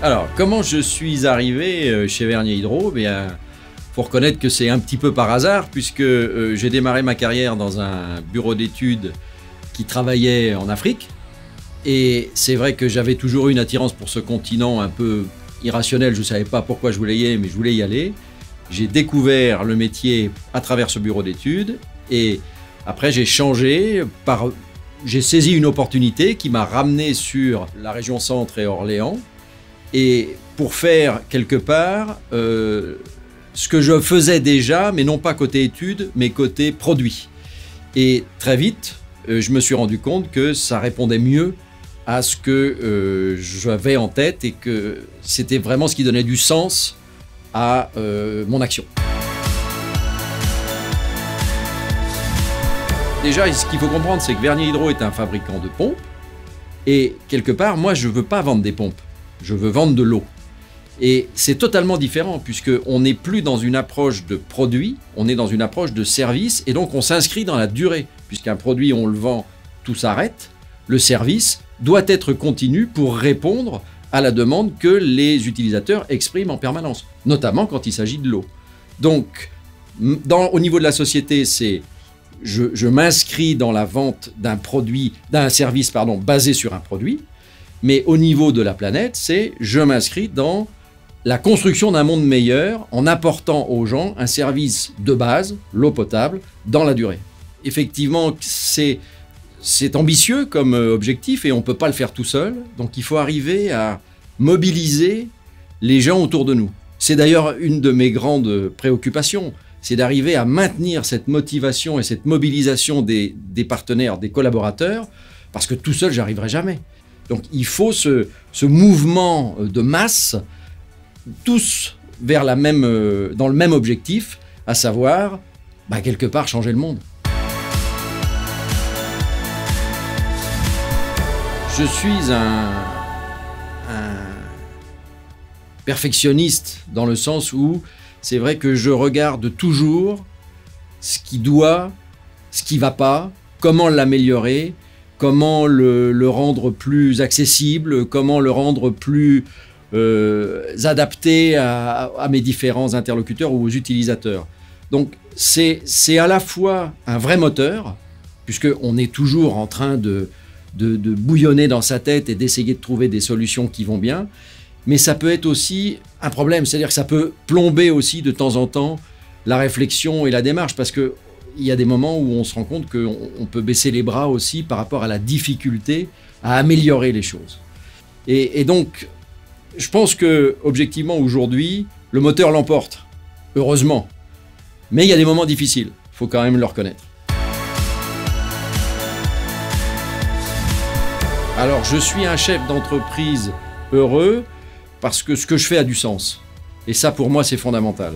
Alors, comment je suis arrivé chez Vernier Hydro? Faut reconnaître que c'est un petit peu par hasard, puisque j'ai démarré ma carrière dans un bureau d'études qui travaillait en Afrique. Et c'est vrai que j'avais toujours eu une attirance pour ce continent un peu irrationnel. Je ne savais pas pourquoi je voulais y aller, mais je voulais y aller. J'ai découvert le métier à travers ce bureau d'études. Et après, j'ai changé. J'ai saisi une opportunité qui m'a ramené sur la région Centre et Orléans. Et pour faire quelque part ce que je faisais déjà, mais non pas côté études, mais côté produit. Et très vite, je me suis rendu compte que ça répondait mieux à ce que j'avais en tête et que c'était vraiment ce qui donnait du sens à mon action. Déjà, ce qu'il faut comprendre, c'est que Vernier Hydro est un fabricant de pompes. Et quelque part, moi, je ne veux pas vendre des pompes. Je veux vendre de l'eau. Et c'est totalement différent, puisqu'on n'est plus dans une approche de produit, on est dans une approche de service, et donc on s'inscrit dans la durée. Puisqu'un produit, on le vend, tout s'arrête. Le service doit être continu pour répondre à la demande que les utilisateurs expriment en permanence, notamment quand il s'agit de l'eau. Donc, au niveau de la société, c'est je m'inscris dans la vente d'un produit, d'un service basé sur un produit, mais au niveau de la planète, c'est je m'inscris dans la construction d'un monde meilleur en apportant aux gens un service de base, l'eau potable, dans la durée. Effectivement, c'est ambitieux comme objectif et on ne peut pas le faire tout seul, donc il faut arriver à mobiliser les gens autour de nous. C'est d'ailleurs une de mes grandes préoccupations, c'est d'arriver à maintenir cette motivation et cette mobilisation des partenaires, des collaborateurs, parce que tout seul, j'arriverai jamais. Donc il faut ce mouvement de masse, tous vers dans le même objectif, à savoir, quelque part, changer le monde. Je suis un perfectionniste dans le sens où c'est vrai que je regarde toujours ce qui va pas, comment l'améliorer, comment le rendre plus accessible, comment le rendre plus adapté à mes différents interlocuteurs ou aux utilisateurs. Donc c'est à la fois un vrai moteur, puisqu'on est toujours en train de bouillonner dans sa tête et d'essayer de trouver des solutions qui vont bien, mais ça peut être aussi un problème, c'est-à-dire que ça peut plomber aussi de temps en temps la réflexion et la démarche, parce qu'il y a des moments où on se rend compte qu'on peut baisser les bras aussi par rapport à la difficulté à améliorer les choses. Et donc, je pense que objectivement aujourd'hui, le moteur l'emporte, heureusement. Mais il y a des moments difficiles, il faut quand même le reconnaître. Alors, je suis un chef d'entreprise heureux parce que ce que je fais a du sens. Et ça, pour moi, c'est fondamental.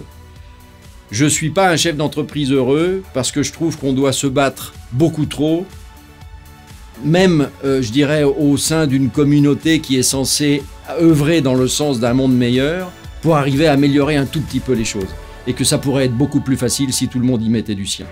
Je ne suis pas un chef d'entreprise heureux parce que je trouve qu'on doit se battre beaucoup trop, même, je dirais, au sein d'une communauté qui est censée œuvrer dans le sens d'un monde meilleur pour arriver à améliorer un tout petit peu les choses. Et que ça pourrait être beaucoup plus facile si tout le monde y mettait du sien.